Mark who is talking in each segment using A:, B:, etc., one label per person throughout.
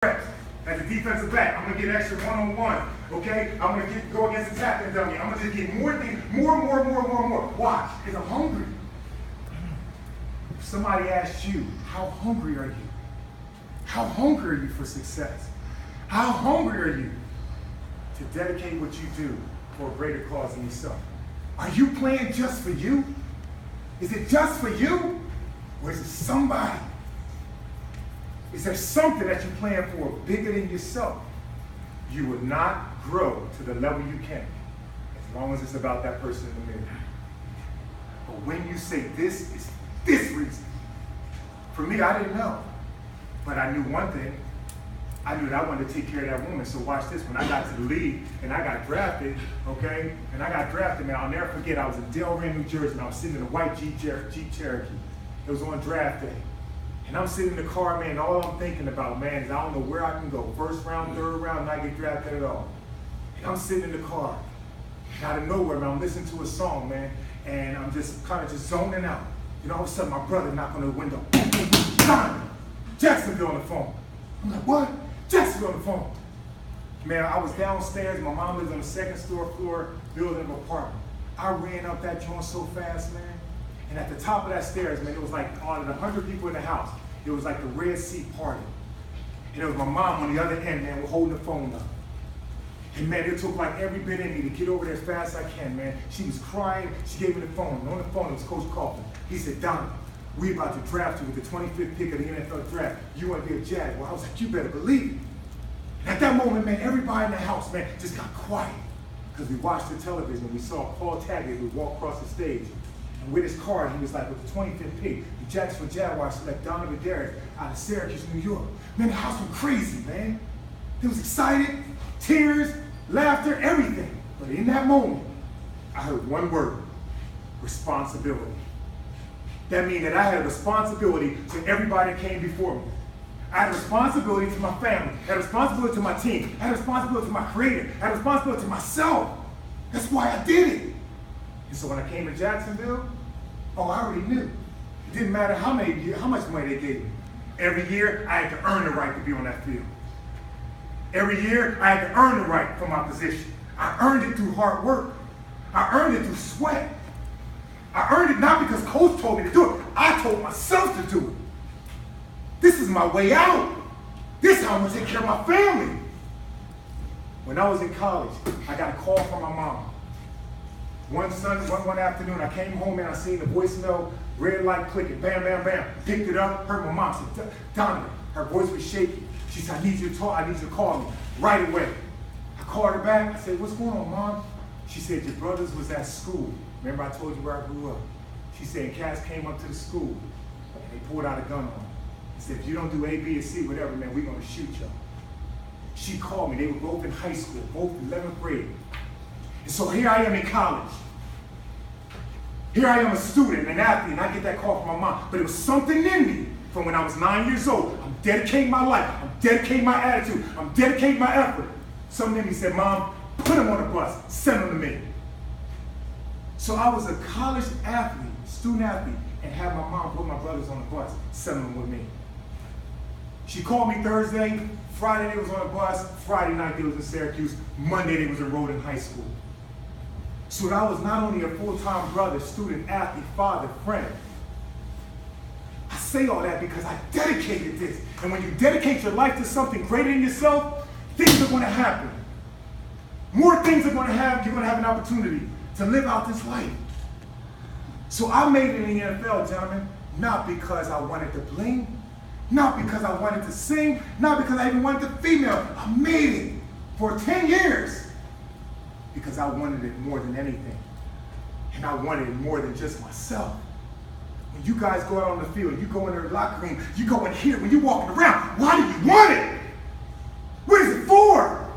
A: reps. As a defensive back, I'm gonna get extra one-on-one. Okay, I'm gonna go against the tackling dummy. I'm gonna just get more things, more. Why? Because I'm hungry. If somebody asks you, how hungry are you? How hungry are you for success? How hungry are you to dedicate what you do for a greater cause than yourself? Are you playing just for you? Is it just for you? Or is it somebody? Is there something that you're playing for bigger than yourself? You will not grow to the level you can as long as it's about that person in the mirror. But when you say this is this reason, for me, I didn't know. But I knew one thing. I knew that I wanted to take care of that woman. So watch this. When I got to the league and I got drafted, okay, and I got drafted, man, I'll never forget, I was in Delran, New Jersey, and I was sitting in a white Jeep Cherokee. It was on draft day. And I'm sitting in the car, man, and all I'm thinking about, man, is I don't know where I can go. First round, third round, and I get drafted at all. And I'm sitting in the car. And out of nowhere, man, I'm listening to a song, man, and I'm just kind of just zoning out. You know, all of a sudden, my brother knocked on the window. Donovin, Jacksonville on the phone. I'm like, what? Jacksonville on the phone. Man, I was downstairs. My mom lives on the second floor building an apartment. I ran up that joint so fast, man. And at the top of that stairs, man, it was like out of the 100 people in the house, it was like the Red Sea party. And it was my mom on the other end, man, holding the phone up. And man, it took like every bit in me to get over there as fast as I can, man. She was crying. She gave me the phone. And on the phone, it was Coach Kaufman. He said, Donovan, we about to draft you with the 25th pick of the NFL draft. You want to be a Jag? Well, I was like, you better believe it. And at that moment, man, everybody in the house, man, just got quiet. Because we watched the television. We saw Paul Tagliabue who walk across the stage. And with his card, he was like, with the 25th pick, the Jacksonville Jaguars select Donovin Darius out of Syracuse, New York. Man, the house went crazy, man. It was excited, tears, laughter, everything. But in that moment, I heard one word: responsibility. That means that I had a responsibility to everybody that came before me. I had a responsibility to my family. I had a responsibility to my team. I had a responsibility to my creator. I had a responsibility to myself. That's why I did it. And so when I came to Jacksonville, I already knew. It didn't matter how much money they gave me. Every year, I had to earn the right to be on that field. Every year, I had to earn the right for my position. I earned it through hard work. I earned it through sweat. I earned it not because Coach told me to do it. I told myself to do it. This is my way out. This is how I'm going to take care of my family. When I was in college, I got a call from my mom. One afternoon, I came home and I seen the voicemail, red light clicking, bam, bam, bam. Picked it up, heard my mom say, Donovan. Her voice was shaky. She said, I need you to talk, I need you to call me right away. I called her back, I said, what's going on, Mom? She said, your brothers was at school. Remember I told you where I grew up? She said, cats came up to the school and they pulled out a gun on me. He said, if you don't do A, B, or C, whatever, man, we're gonna shoot y'all. She called me, they were both in high school, both 11th grade. And so here I am in college. Here I am a student, an athlete, and I get that call from my mom. But it was something in me from when I was 9 years old. I'm dedicating my life. I'm dedicating my attitude. I'm dedicating my effort. Something in me said, Mom, put him on a bus. Send him to me. So I was a college athlete, student athlete, and had my mom put my brothers on the bus, send them with me. She called me Thursday. Friday they was on the bus. Friday night they was in Syracuse. Monday they was enrolled in high school. So that I was not only a full-time brother, student, athlete, father, friend. I say all that because I dedicated this. And when you dedicate your life to something greater than yourself, things are going to happen. More things are going to happen. You're going to have an opportunity to live out this life. So I made it in the NFL, gentlemen, not because I wanted to bling, not because I wanted to sing, not because I even wanted the female. I made it for 10 years. Because I wanted it more than anything. And I wanted it more than just myself. When you guys go out on the field, you go in the locker room, you go in here, when you're walking around, why do you want it? What is it for?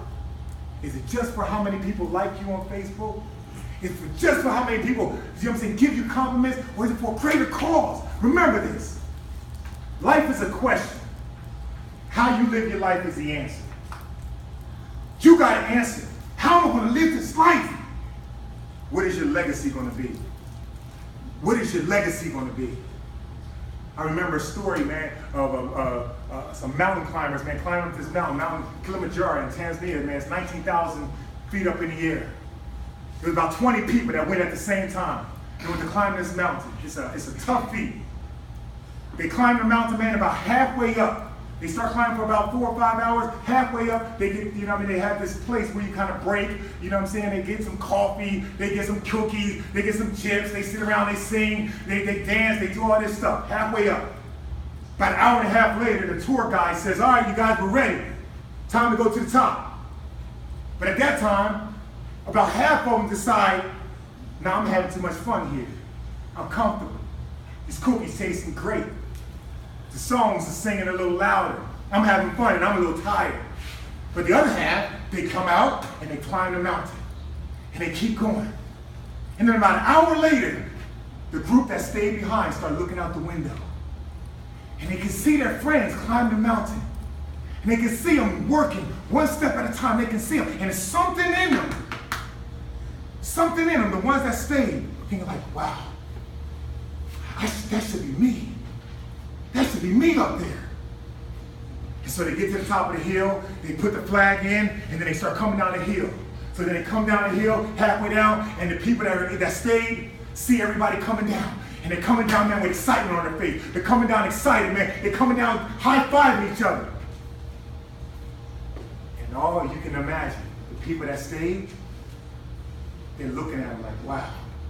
A: Is it just for how many people like you on Facebook? Is it just for how many people, you know what I'm saying, give you compliments? Or is it for a greater cause? Remember this. Life is a question. How you live your life is the answer. You got to answer. How am I going to live this life? What is your legacy going to be? What is your legacy going to be? I remember a story, man, of some mountain climbers, man, climbing up this mountain, Mount Kilimanjaro in Tanzania, man. It's 19,000 feet up in the air. There was about 20 people that went at the same time. They went to climb this mountain. It's a tough feat. They climbed the mountain, man, about halfway up. They start climbing for about 4 or 5 hours. Halfway up, they get, you know what I mean, they have this place where you kind of break, you know what I'm saying? They get some coffee, they get some cookies, they get some chips, they sit around, they sing, they dance, they do all this stuff. Halfway up. About an hour and a half later, the tour guide says, all right, you guys, we're ready. Time to go to the top. But at that time, about half of them decide, nah, I'm having too much fun here. I'm comfortable. This cookie's tasting great. The songs are singing a little louder. I'm having fun and I'm a little tired. But the other half, they come out and they climb the mountain. And they keep going. And then about an hour later, the group that stayed behind start looking out the window. And they can see their friends climb the mountain. And they can see them working one step at a time. They can see them. And there's something in them. Something in them, the ones that stayed, thinking like, wow, that should be me. That should be me up there. And so they get to the top of the hill, they put the flag in, and then they start coming down the hill. So then they come down the hill, halfway down, and the people that stayed see everybody coming down. And they're coming down, man, with excitement on their face. They're coming down excited, man. They're coming down high-fiving each other. And all you can imagine, the people that stayed, they're looking at them like, wow.